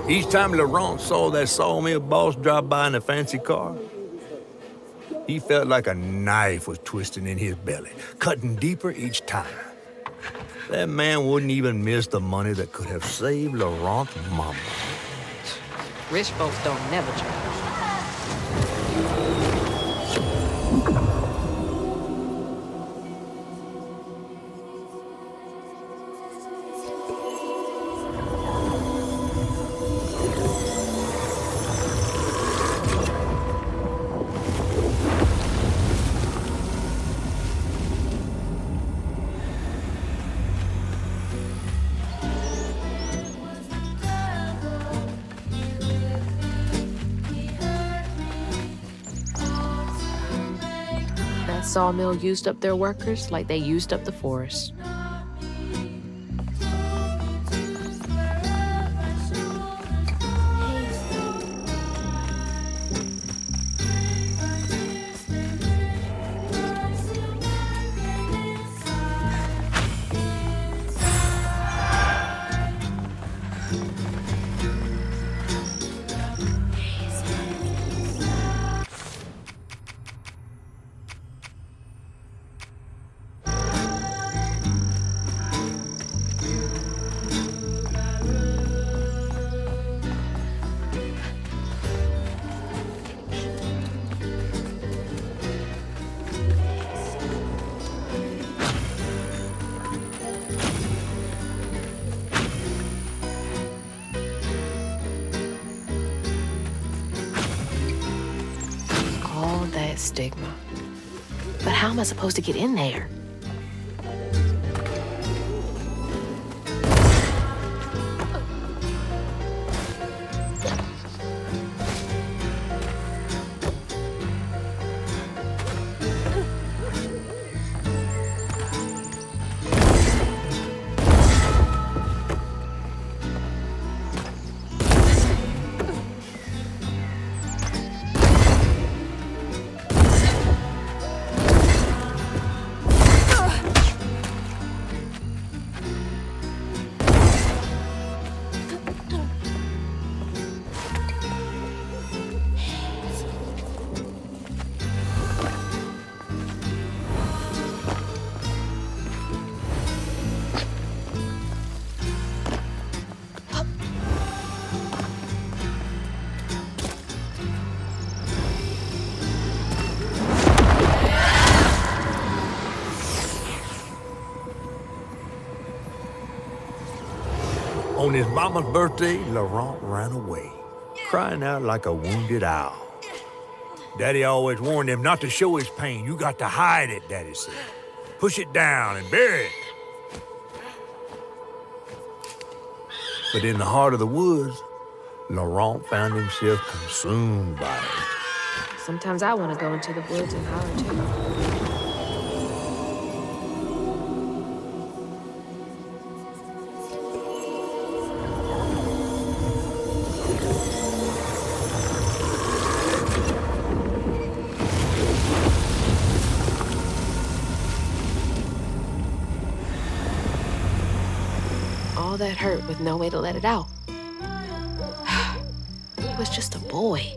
Each time Laurent saw that sawmill boss drop by in a fancy car, he felt like a knife was twisting in his belly, cutting deeper each time. That man wouldn't even miss the money that could have saved Laurent's mama. Rich folks don't never change. Sawmill used up their workers like they used up the forest. That stigma. But how am I supposed to get in there? On his mama's birthday, Laurent ran away, crying out like a wounded owl. Daddy always warned him not to show his pain. You got to hide it, Daddy said. Push it down and bury it. But in the heart of the woods, Laurent found himself consumed by it. Sometimes I want to go into the woods and holler too. All that hurt with no way to let it out. He was just a boy.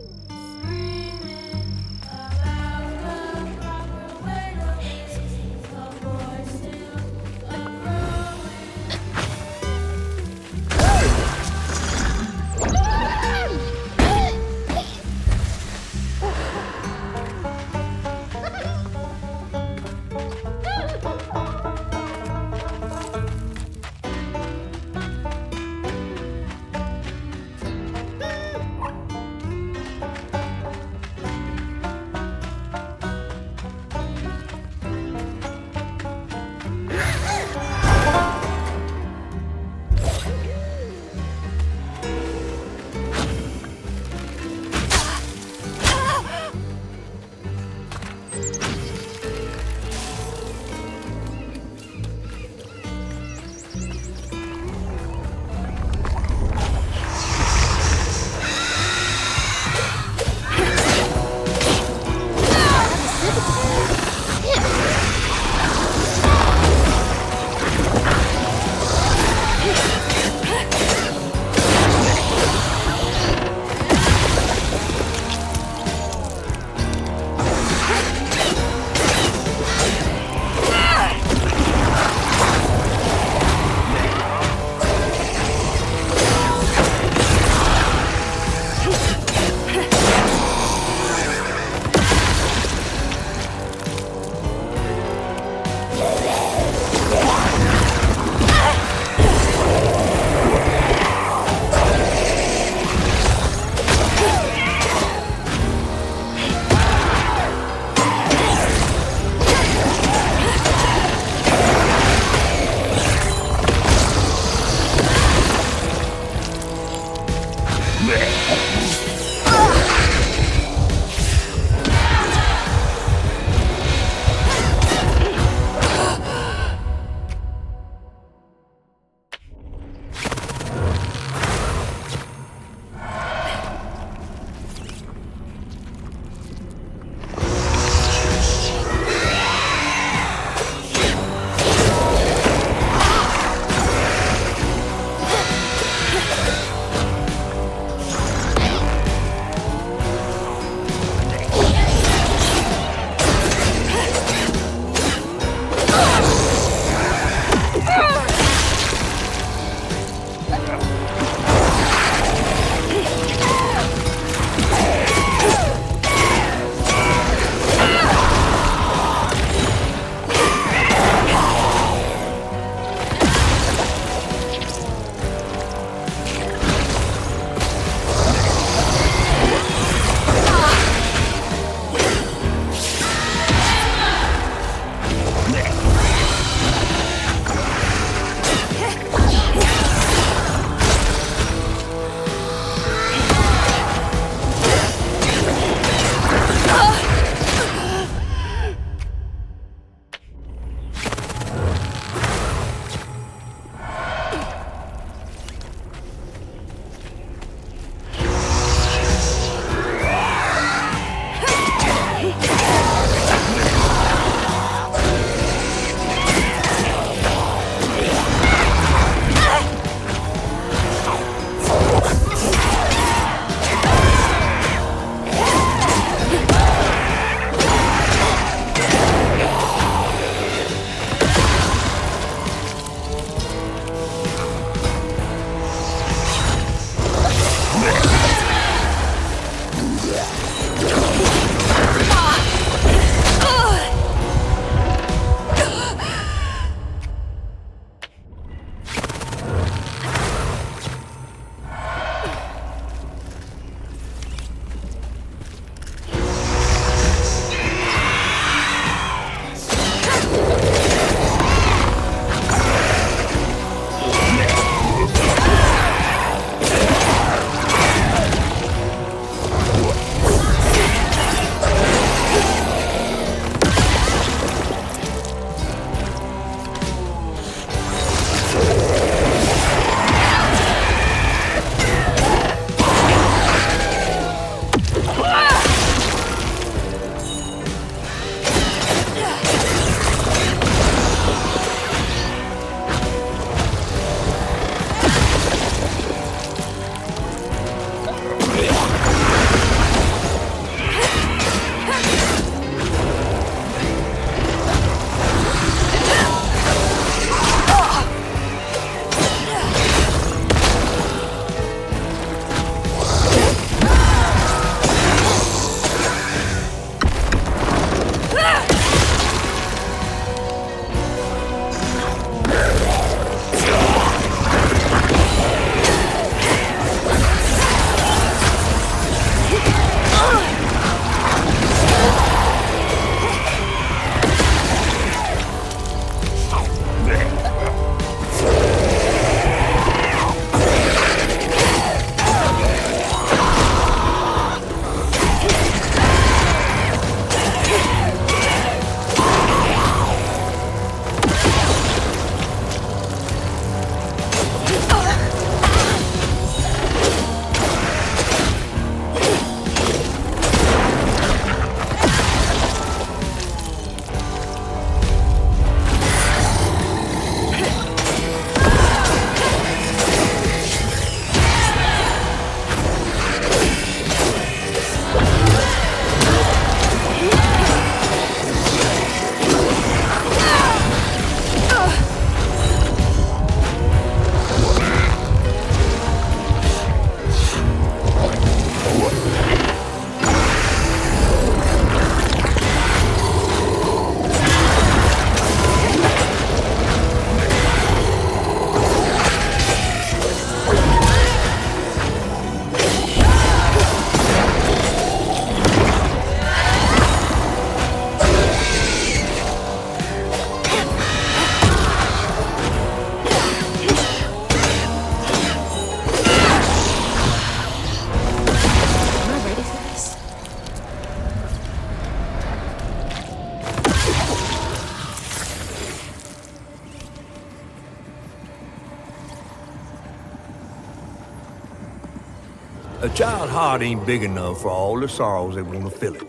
A child's heart ain't big enough for all the sorrows that want to fill it.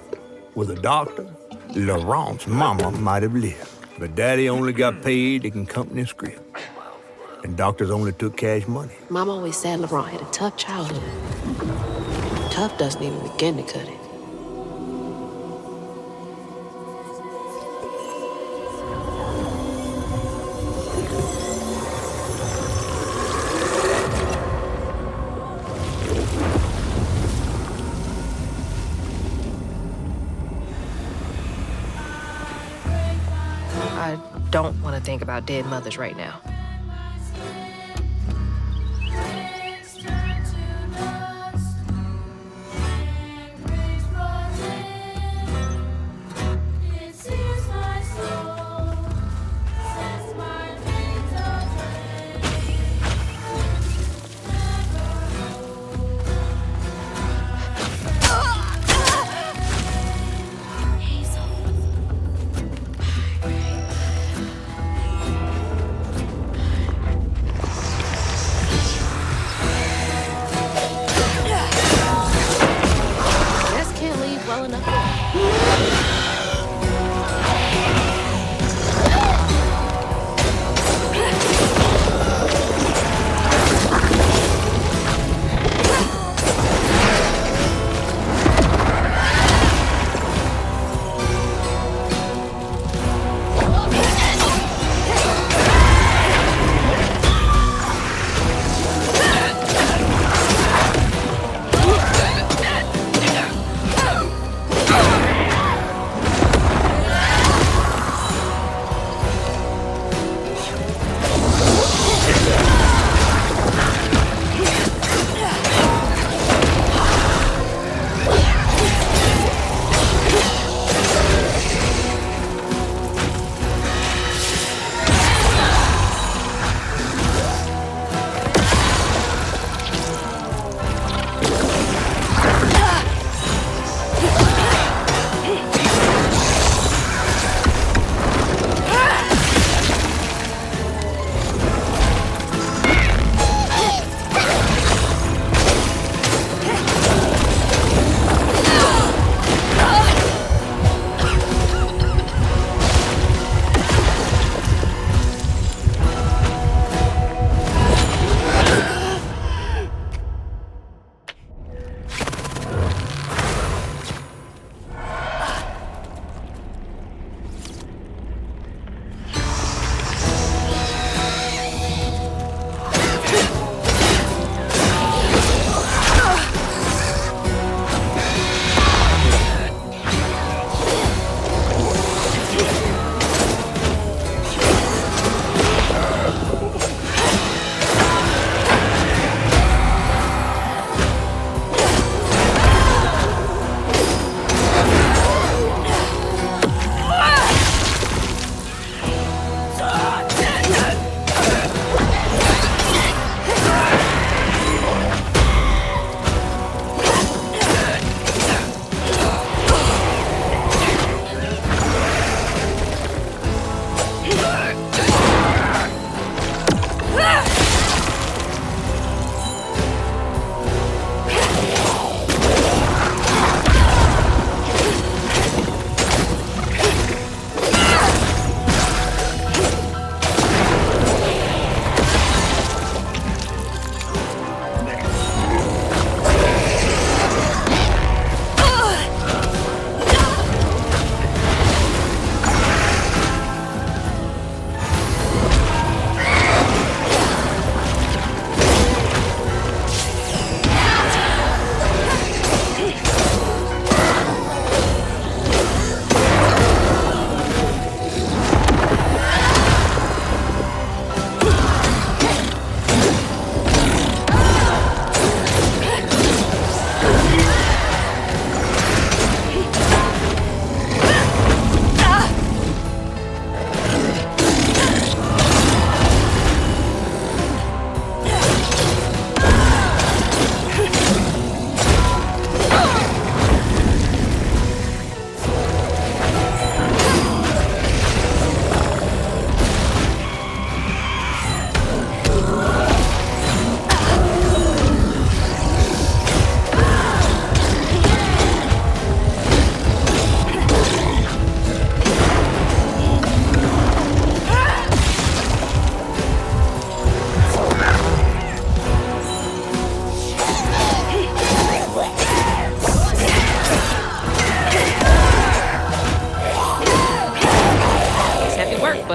With a doctor, Laurent's mama might have lived, but Daddy only got paid to accompany a script. And doctors only took cash money. Mom always said Laurent had a tough childhood. Tough doesn't even begin to cut it. I don't want to think about dead mothers right now.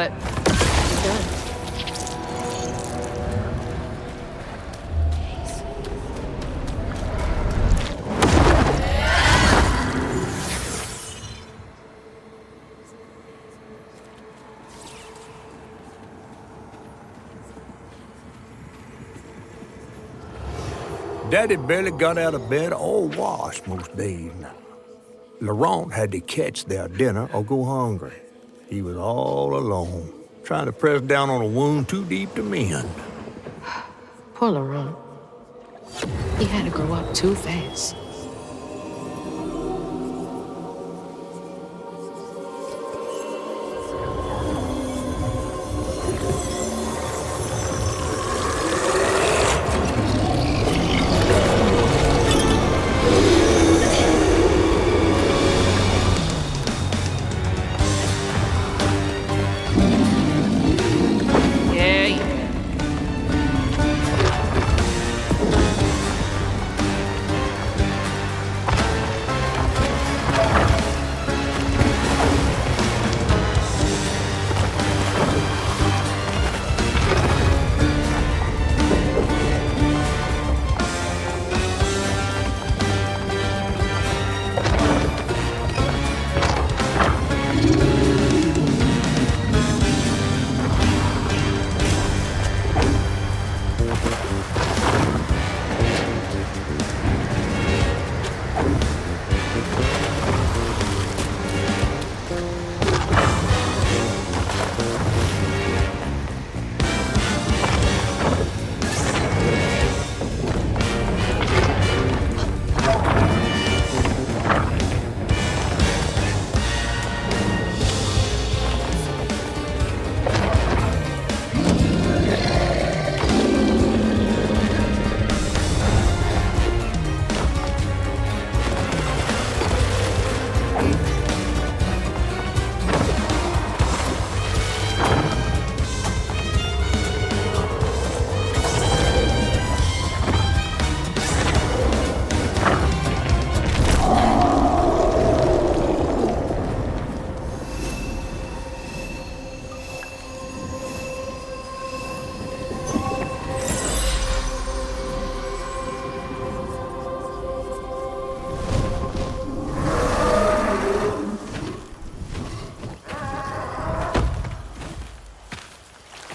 but it's done. Daddy barely got out of bed or washed most days now. Laurent had to catch their dinner or go hungry. He was all alone, trying to press down on a wound too deep to mend. Poor Laurent. He had to grow up too fast.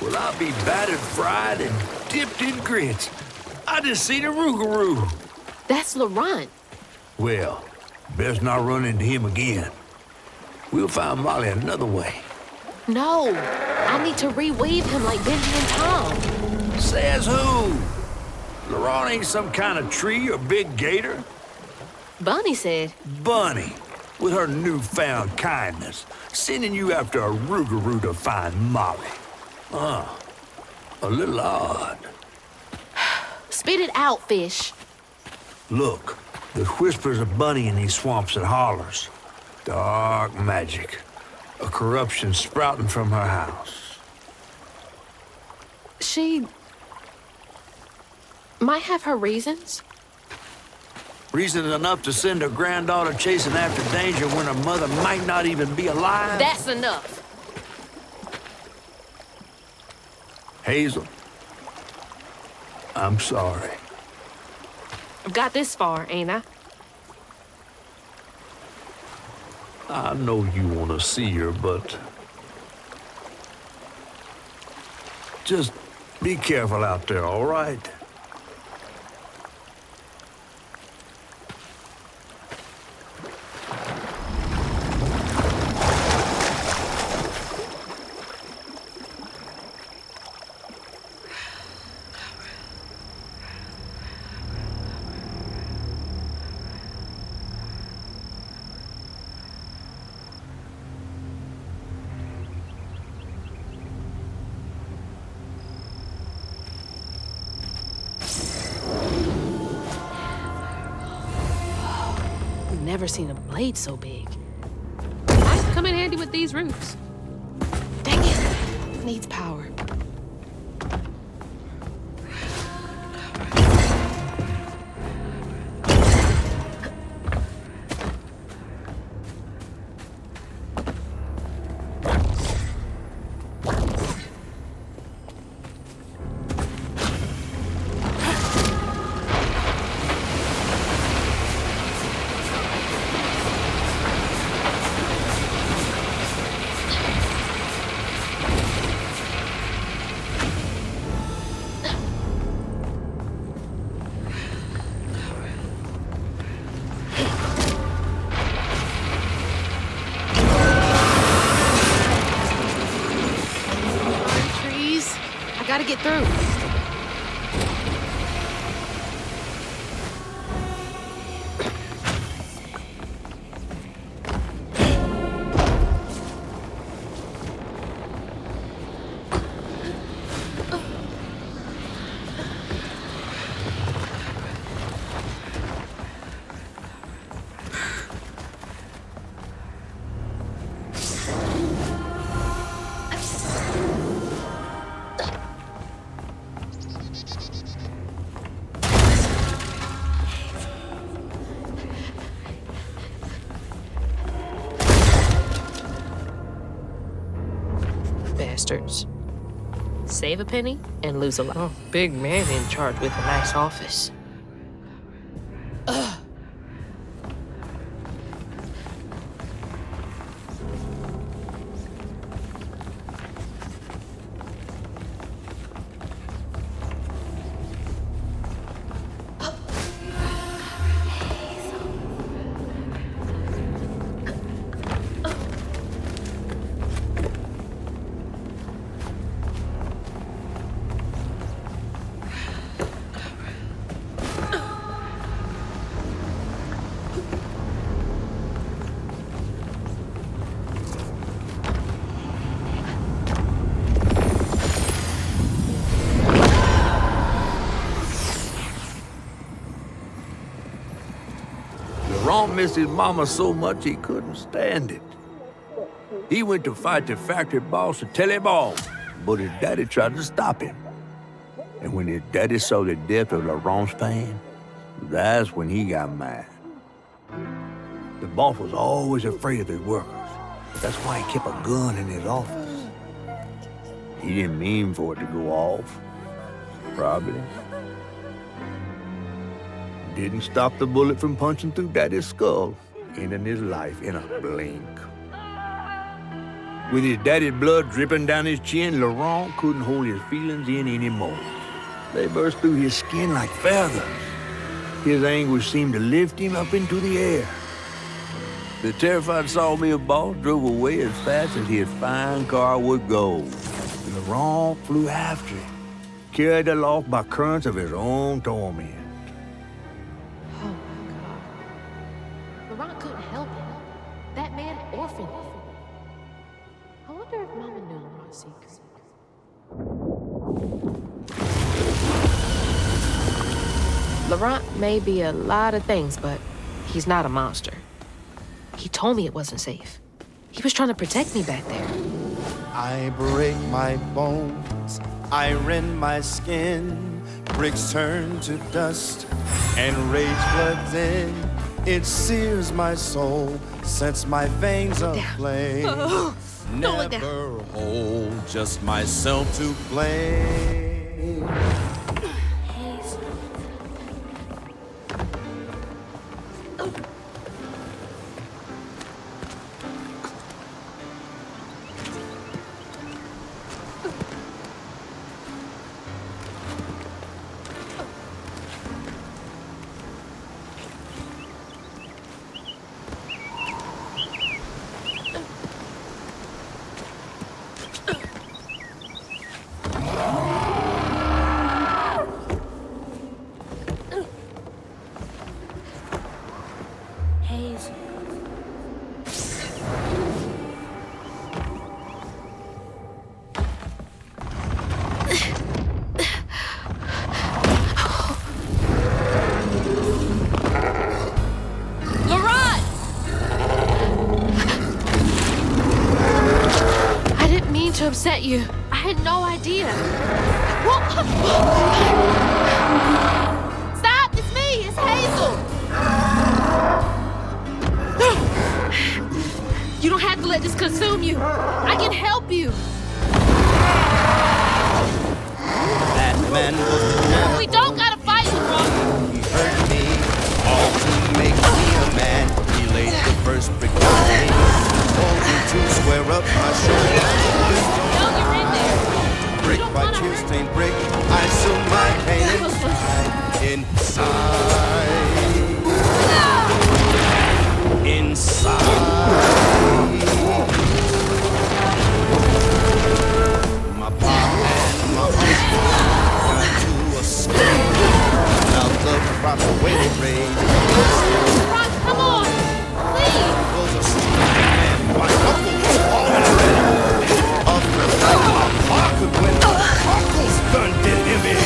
Well, I'll be battered, fried, and dipped in grits. I just seen a rougarou. That's Laurent. Well, best not run into him again. We'll find Molly another way. No, I need to reweave him like Benji and Tom. Says who? Laurent ain't some kind of tree or big gator. Bunny said. Bunny, with her newfound kindness, sending you after a rougarou to find Molly. A little odd. Spit it out, fish. Look, there's whispers of Bunny in these swamps and hollers. Dark magic. A corruption sprouting from her house. She might have her reasons. Reason enough to send her granddaughter chasing after danger when her mother might not even be alive? That's enough. Hazel, I'm sorry. I've got this far, ain't I? I know you want to see her, but just be careful out there, all right? Never seen a blade so big. Might come in handy with these roofs. Dang it, needs power. gotta get through. Bastards. Save a penny and lose a lot. Oh, big man in charge with a nice office. Laurent missed his mama so much he couldn't stand it. He went to fight the factory boss to tell him off, but his daddy tried to stop him. And when his daddy saw the death of Laurent's pain, that's when he got mad. The boss was always afraid of his workers. That's why he kept a gun in his office. He didn't mean for it to go off, probably. Didn't stop the bullet from punching through Daddy's skull, ending his life in a blink. With his daddy's blood dripping down his chin, Laurent couldn't hold his feelings in anymore. They burst through his skin like feathers. His anguish seemed to lift him up into the air. The terrified sawmill boss drove away as fast as his fine car would go. Laurent flew after him, carried aloft by currents of his own torment. Oh my God. Laurent couldn't help it. That man orphaned him. I wonder if Mama knew Laurent's secret. Laurent may be a lot of things, but he's not a monster. He told me it wasn't safe. He was trying to protect me back there. I break my bones, I rend my skin, bricks turn to dust, and rage floods in. It sears my soul, sets my veins aflame. Don't look down. Never hold, just myself to blame. To upset you. I had no idea. Stop! It's me! It's Hazel! You don't have to let this consume you. I can help you. That man was the devil. We don't gotta fight, Laurent. He hurt me, all to make me a man. He laid the first brick on me, told me to square up my shoulders. You're in there. Brick by tear-stained brick, I sew my pain inside. Inside. My pop and my uncle rage Ron, come on! Please! was a strong man. My uncles already. A pocket when uncles done did him in.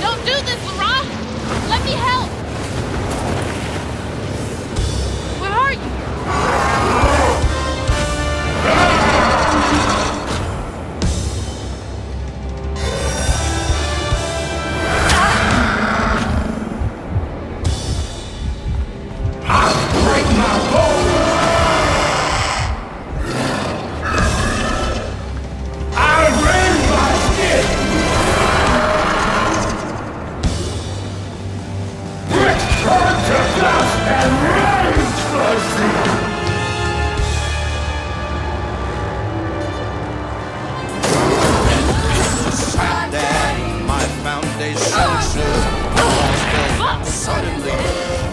Don't do this, Laurent! Let me help! Where are you? That my foundation should fall suddenly.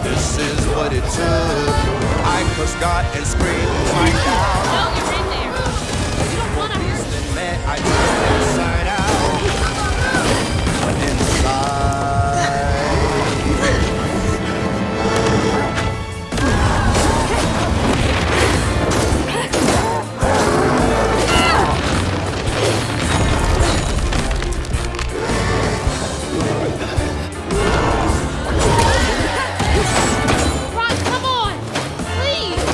This is what it took. I cursed God and screamed, my God. No, you're in there. You don't want to hurt Then man, I turned inside out. But inside. Ron, come on! Please!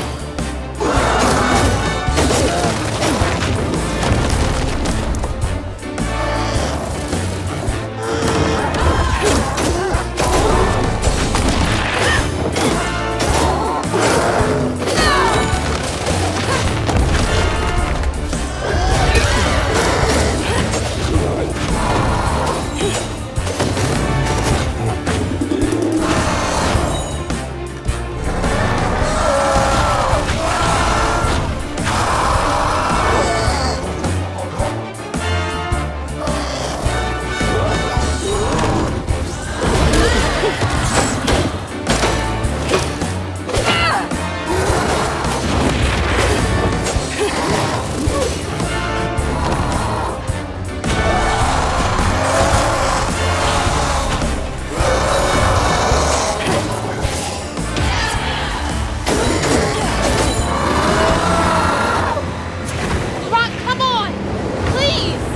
Laurent, come on! Please!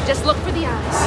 Just look for the eyes.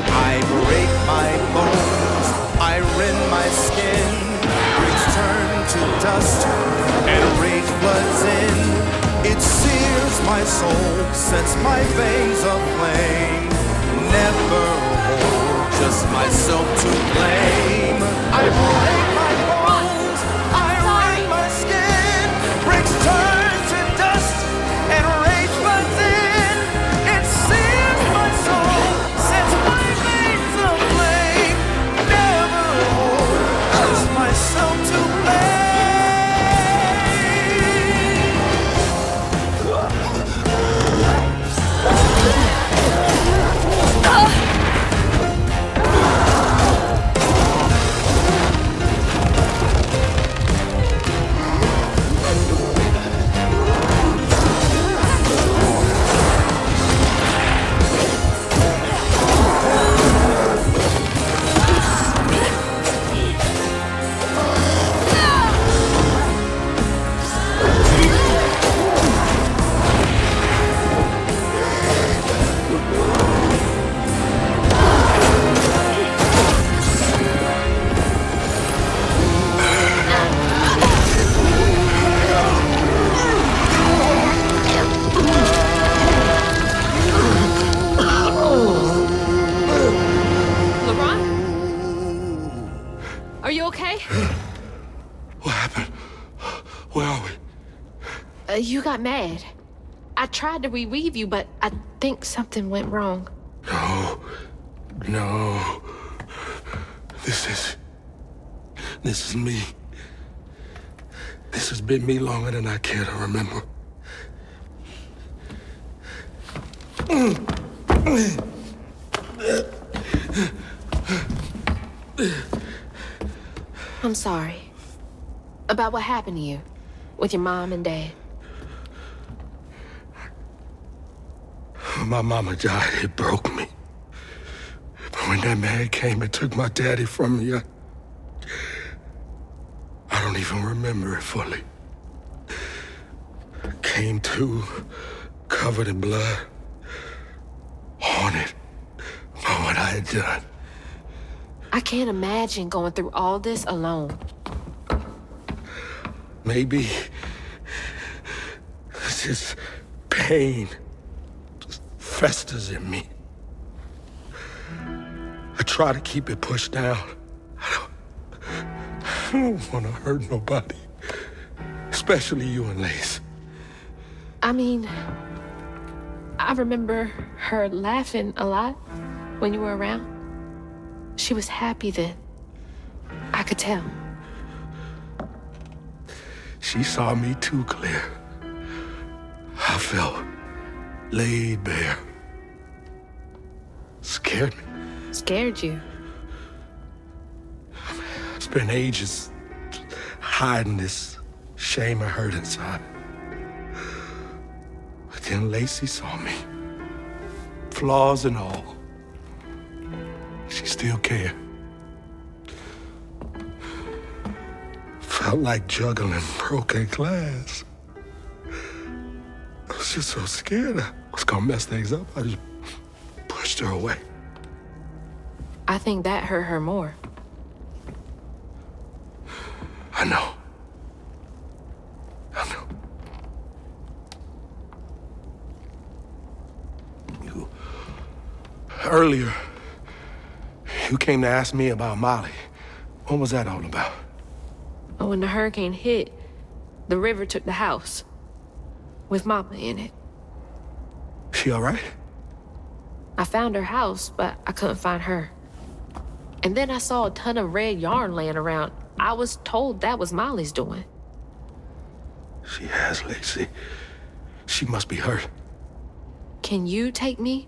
I break my bones, I rend my skin, bricks turn to dust, and rage floods in. It sears my soul, sets my veins aflame. Never hold just myself to blame. I break my bones, I rend my skin, bricks turn to dust, and rage floods in. It sears my soul, sets my veins aflame. Never hold just myself to blame. You got mad. I tried to reweave you, but I think something went wrong. No. This is me. This has been me longer than I care to remember. I'm sorry. About what happened to you with your mom and dad. My mama died. It broke me. But when that man came and took my daddy from me, I don't even remember it fully. Came to, covered in blood, haunted by what I had done. I can't imagine going through all this alone. Maybe this pain just festers in me. I try to keep it pushed down. I don't want to hurt nobody, especially you and Lace. I mean, I remember her laughing a lot when you were around. She was happy then. I could tell. She saw me too clear. I felt laid bare. Scared me. Scared you? I spent ages hiding this shame and hurt inside. But then Lacey saw me. Flaws and all. She still cared. Felt like juggling broken glass. I was just so scared I was gonna mess things up. I just pushed her away. I think that hurt her more. I know. Earlier, you came to ask me about Molly. What was that all about? But when the hurricane hit, the river took the house. With Mama in it. She all right? I found her house, but I couldn't find her. And then I saw a ton of red yarn laying around. I was told that was Molly's doing. She has, Lacey. She must be hurt. Can you take me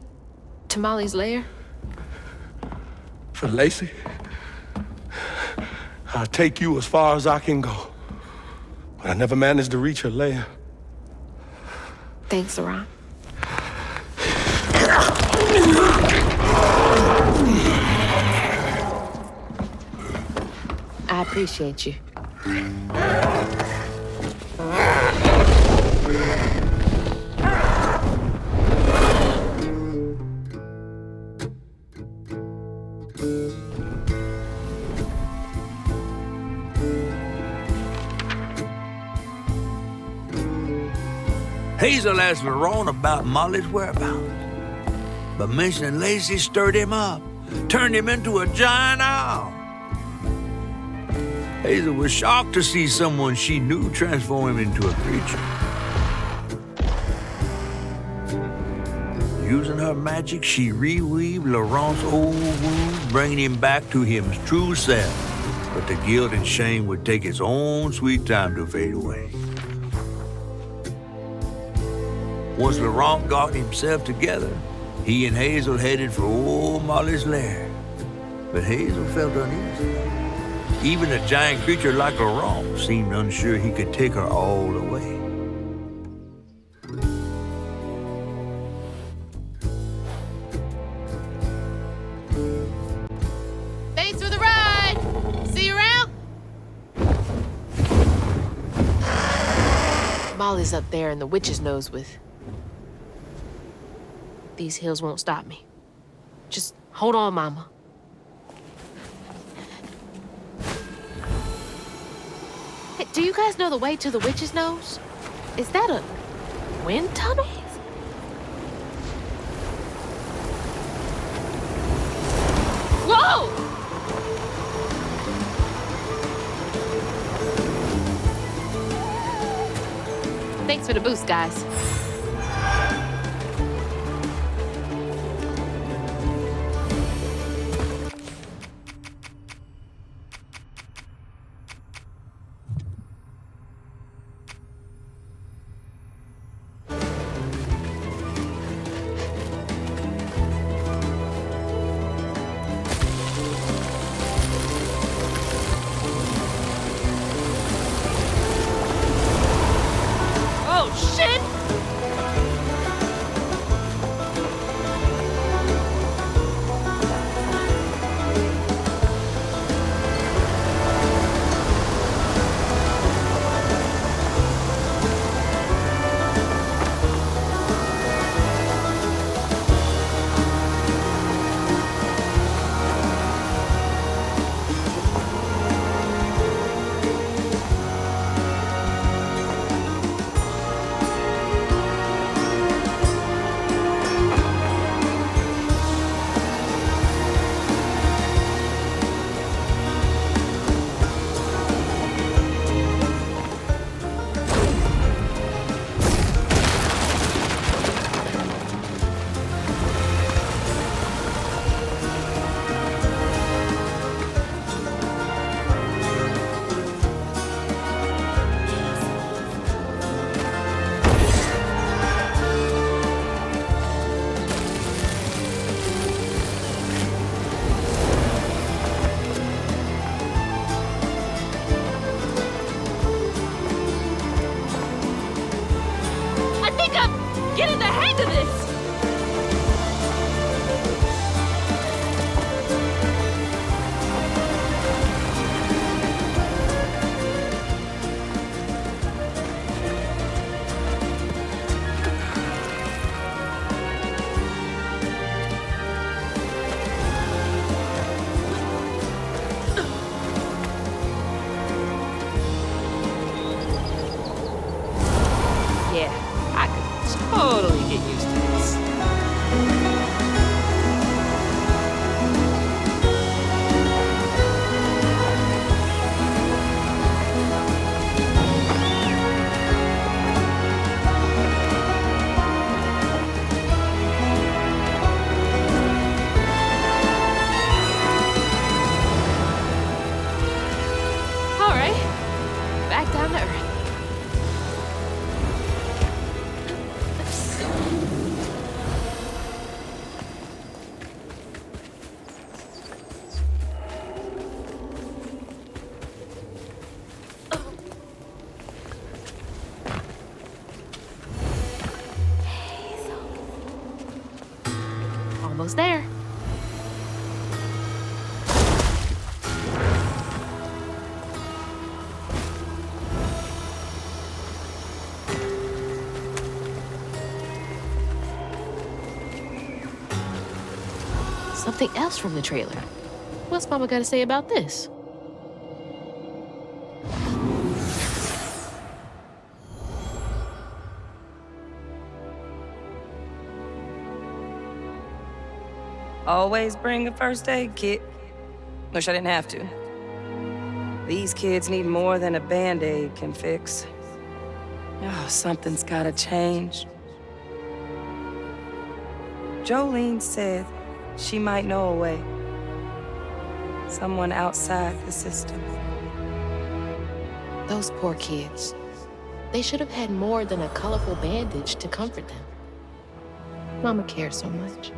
to Molly's lair? For Lacey? I'll take you as far as I can go. But I never managed to reach her lair. Thanks, Ron. I appreciate you. Hazel asked Laurent about Molly's whereabouts. But mentioning Lacey stirred him up, turned him into a giant owl. Hazel was shocked to see someone she knew transform him into a creature. Using her magic, she reweaved Laurent's old wounds, bringing him back to his true self. But the guilt and shame would take its own sweet time to fade away. Once Laurent got himself together, he and Hazel headed for old Molly's lair. But Hazel felt uneasy. Even a giant creature like Laurent seemed unsure he could take her all the way. Thanks for the ride! See you around? Molly's up there in the witch's nose with... These hills won't stop me. Just hold on, Mama. Hey, do you guys know the way to the witch's nose? Is that a wind tunnel? Whoa! Thanks for the boost, guys. Oh, shit! I think I'm getting the hang of this! Yeah, I could totally get used to this. All right, back down to earth. Almost there. Something else from the trailer. What's Mama got to say about this? Always bring a first aid kit. Wish I didn't have to. These kids need more than a Band-Aid can fix. Oh, something's gotta change. Jolene said she might know a way. Someone outside the system. Those poor kids. They should have had more than a colorful bandage to comfort them. Mama cares so much.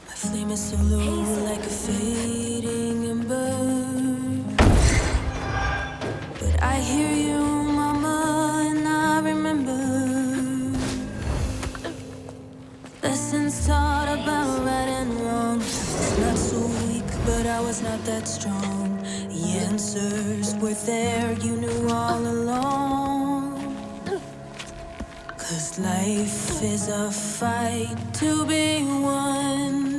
Flame is so low, like a fading ember. But I hear you, Mama, and I remember lessons taught about right and wrong. I was not so weak, but I was not that strong. The answers were there, you knew all along. 'Cause life is a fight to be won.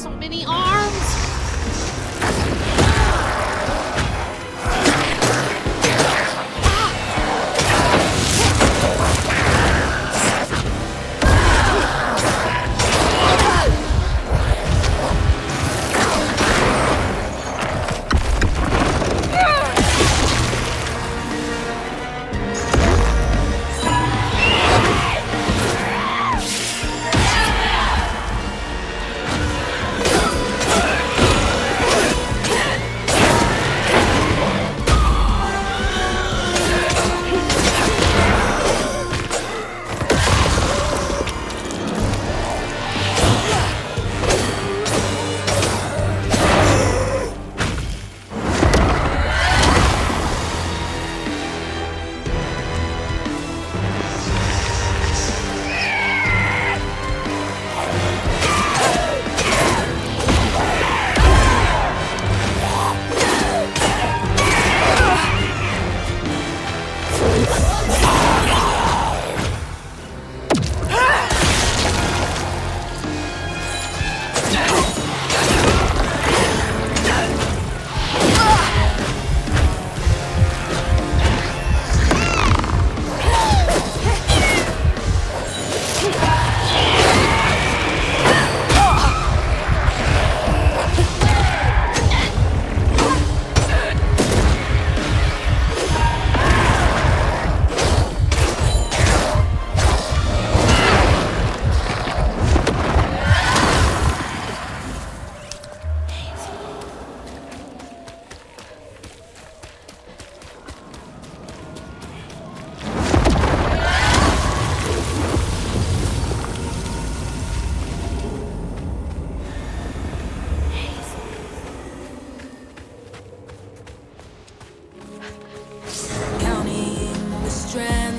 so many arms.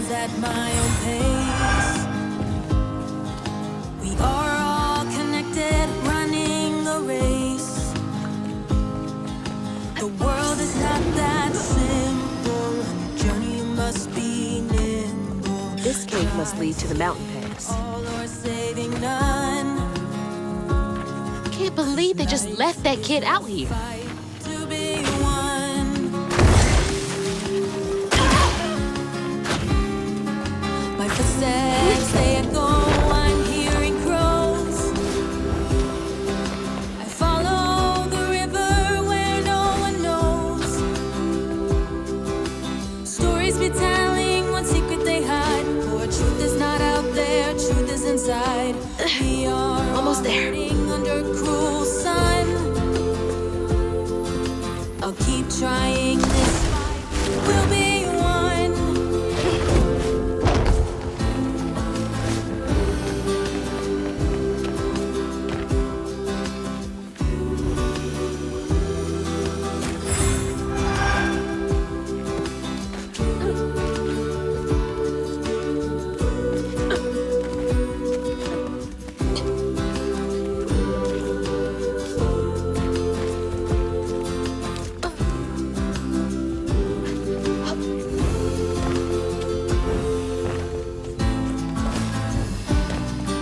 At my own pace, we are all connected, running a race. The world is not that simple. Journey must be nimble. This cave must lead to the mountain pass. All or saving none. Can't believe they just left that kid out here. Fight to be one. My footsteps, they echo, I'm hearing crows. I follow the river where no one knows. Stories be telling, one secret they hide. For truth is not out there, truth is inside. We are Almost there. hurting under cruel sun. I'll keep trying this fight. We'll be one.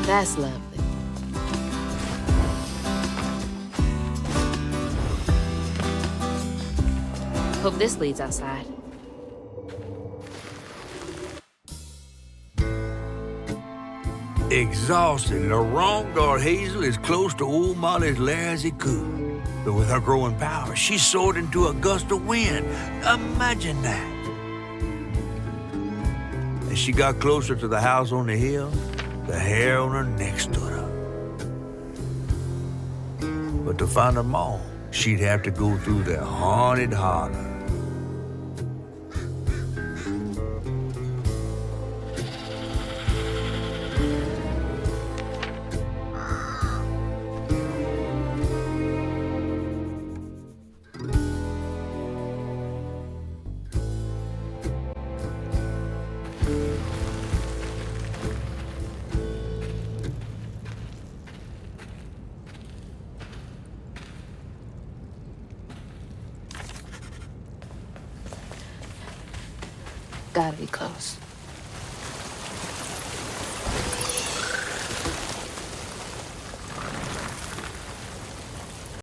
That's lovely. Hope this leads outside. Exhausted, LaRon got Hazel as close to old Molly's lair as he could. But with her growing power, she soared into a gust of wind. Imagine that. As she got closer to the house on the hill, the hair on her neck stood up. But to find her mom, she'd have to go through the haunted holler. Gotta be close.